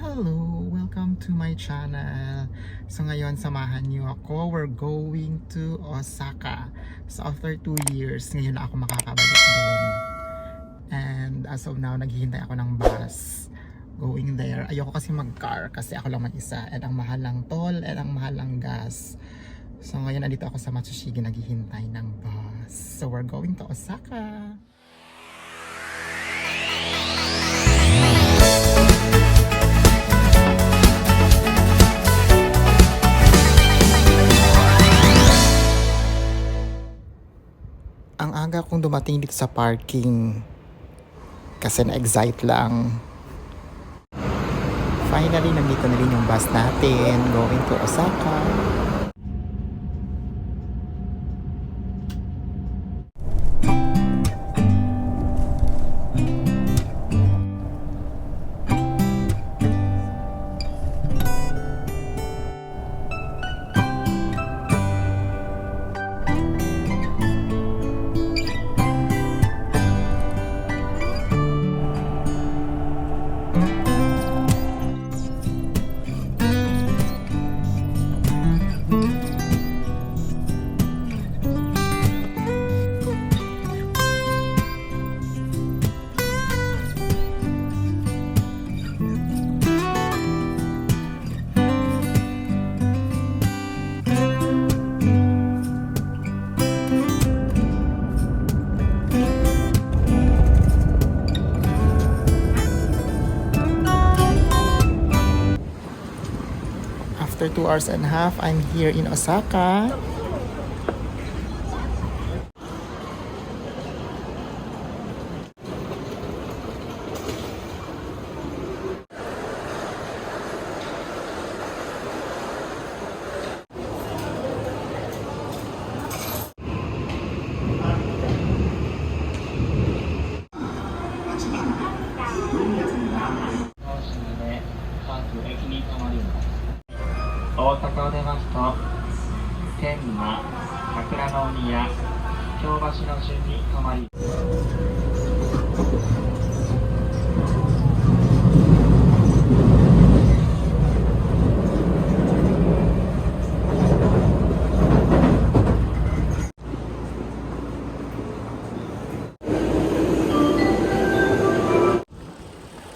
Hello! Welcome to my channel. So ngayon, samahan niyo ako. We're going to Osaka. So after 2 years, ngayon na ako makakabalik doon. And as of now, naghihintay ako ng bus going there. Ayoko kasi mag-car kasi ako lang mag-isa. And ang mahal ng toll and ang mahal ng gas. So ngayon, andito ako sa Matsushige naghihintay ng bus. So we're going to Osaka. Ang aga kong dumating dito sa parking kasi na-excite lang. Finally, nandito na rin yung bus natin going to Osaka. After 2.5 hours, I'm here in Osaka.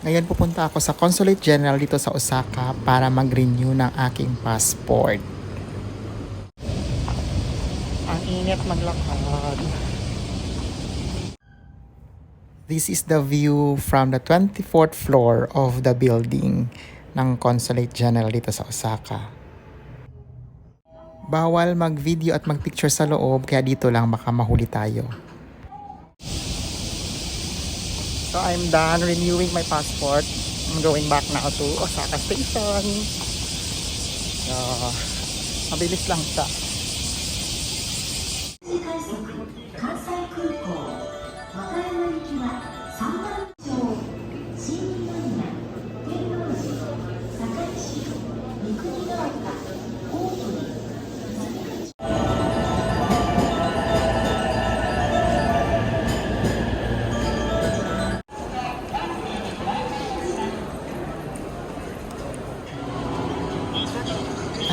Ngayon pupunta ako sa Consulate General dito sa Osaka para mag-renew ng aking passport. Ang init maglakad. This is the view from the 24th floor of the building ng Consulate General dito sa Osaka. Bawal mag-video at mag-picture sa loob kaya dito lang baka mahuli tayo. So I'm done renewing my passport. I'm going back now to Osaka Station. So, mabilis lang siya.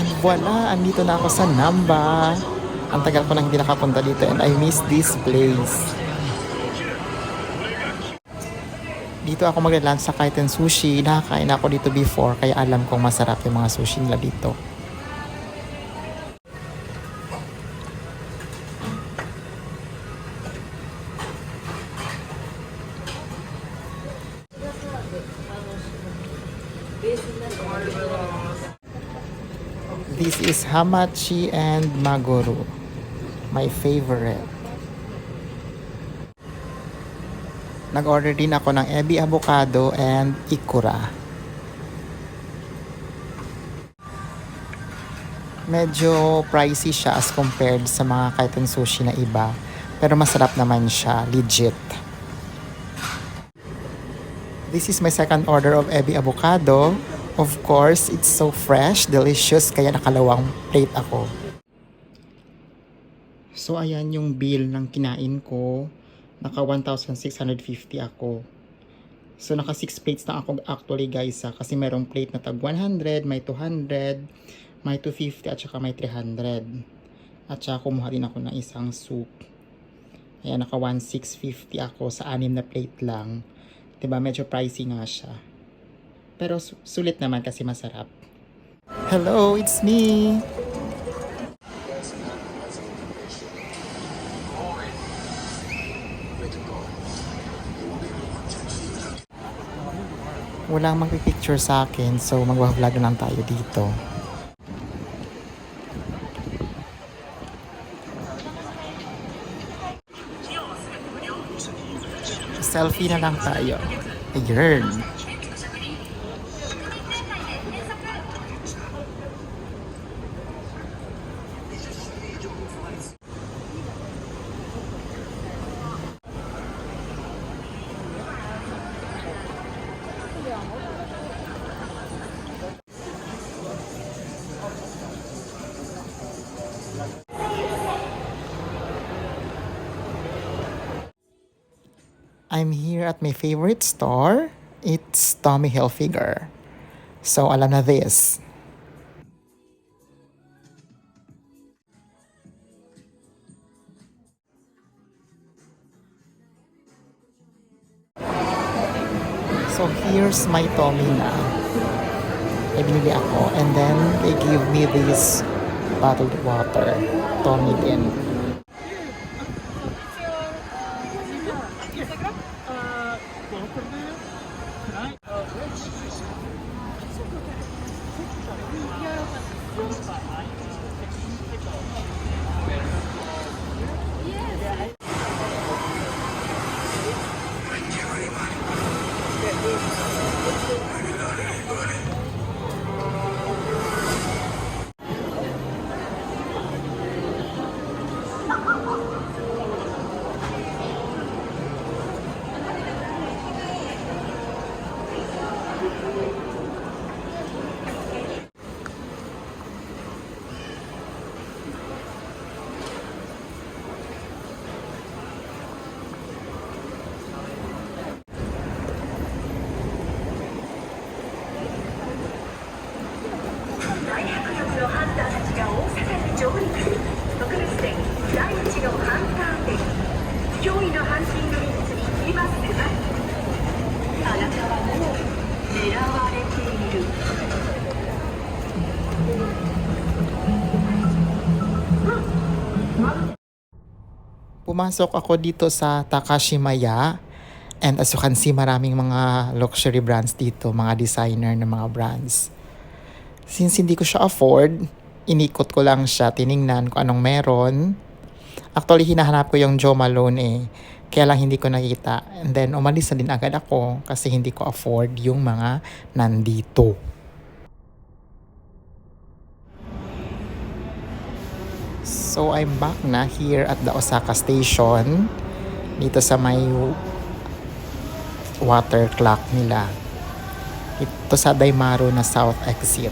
And voila, andito na ako sa Namba. Ang tagal ko nang hindi nakapunta dito and I miss this place. Dito ako magla-lunch sa Kaiten Sushi. Nakakain ako dito before kaya alam kong masarap yung mga sushi nila dito. This is Hamachi and Maguro, my favorite. Nag-order din ako ng ebi avocado and ikura. Medyo pricey siya as compared sa mga Kaiten Sushi na iba, pero masarap naman siya, legit. This is my second order of ebi avocado. Of course, it's so fresh, delicious, kaya nakalawang plate ako. So ayan yung bill ng kinain ko. Naka 1,650 ako. So naka 6 plates na ako actually guys kasi merong plate na tag 100, may 200, may 250 at saka may 300. At saka kumuha din ako ng isang soup. Ayan, naka 1,650 ako sa 6 na plate lang. 'Di ba? Medyo pricey nga siya. Pero sulit naman kasi masarap. Hello, it's me. Walang magpipicture sa akin, so mag-vlog na lang tayo dito. Selfie na lang tayo. Ayun. I'm here at my favorite store. It's Tommy Hilfiger. So, alam na this. So, here's my Tommy na. Ay, binili ako. And then, they give me this bottled water. Tommy din. Pumasok ako dito sa Takashimaya. And as you can see, maraming mga luxury brands dito, mga designer ng mga brands. Since hindi ko siya afford, inikot ko lang siya, tiningnan ko anong meron. Actually, hinahanap ko yung Jo Malone kaya lang hindi ko nakita. And then, umalis na din agad ako kasi hindi ko afford yung mga nandito. So, I'm back na here at the Osaka Station. Dito sa may water clock nila. Ito sa Daimaru na South Exit.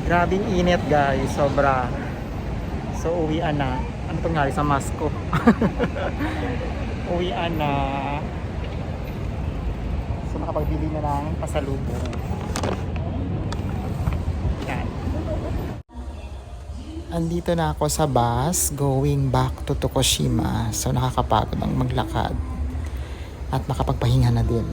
Grabing init guys, sobra. So uwian na. Ano itong nangyari sa mask ko? Uwian na. So nakapagbili na ng pasalubong. Yan. Andito na ako sa bus going back to Tokushima. So nakakapagod ang maglakad. At makapagpahinga na din.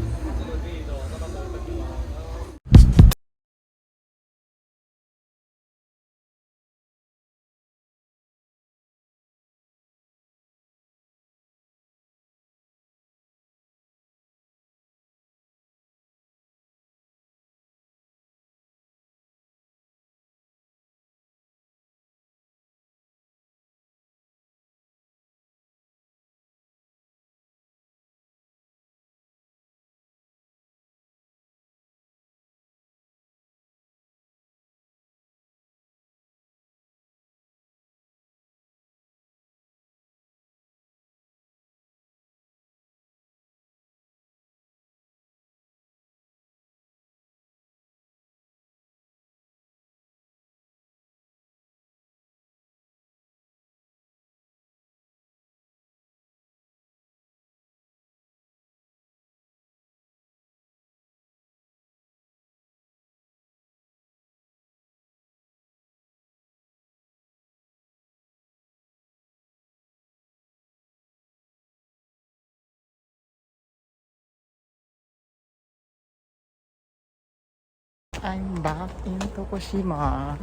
I'm back in Tokushima.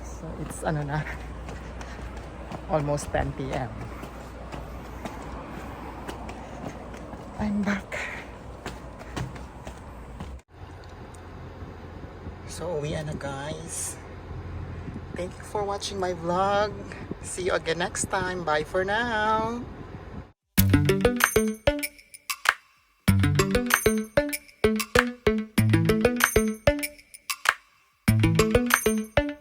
So it's ano na, almost 10 p.m. I'm back. So uwian na guys. Thank you for watching my vlog. See you again next time. Bye for now.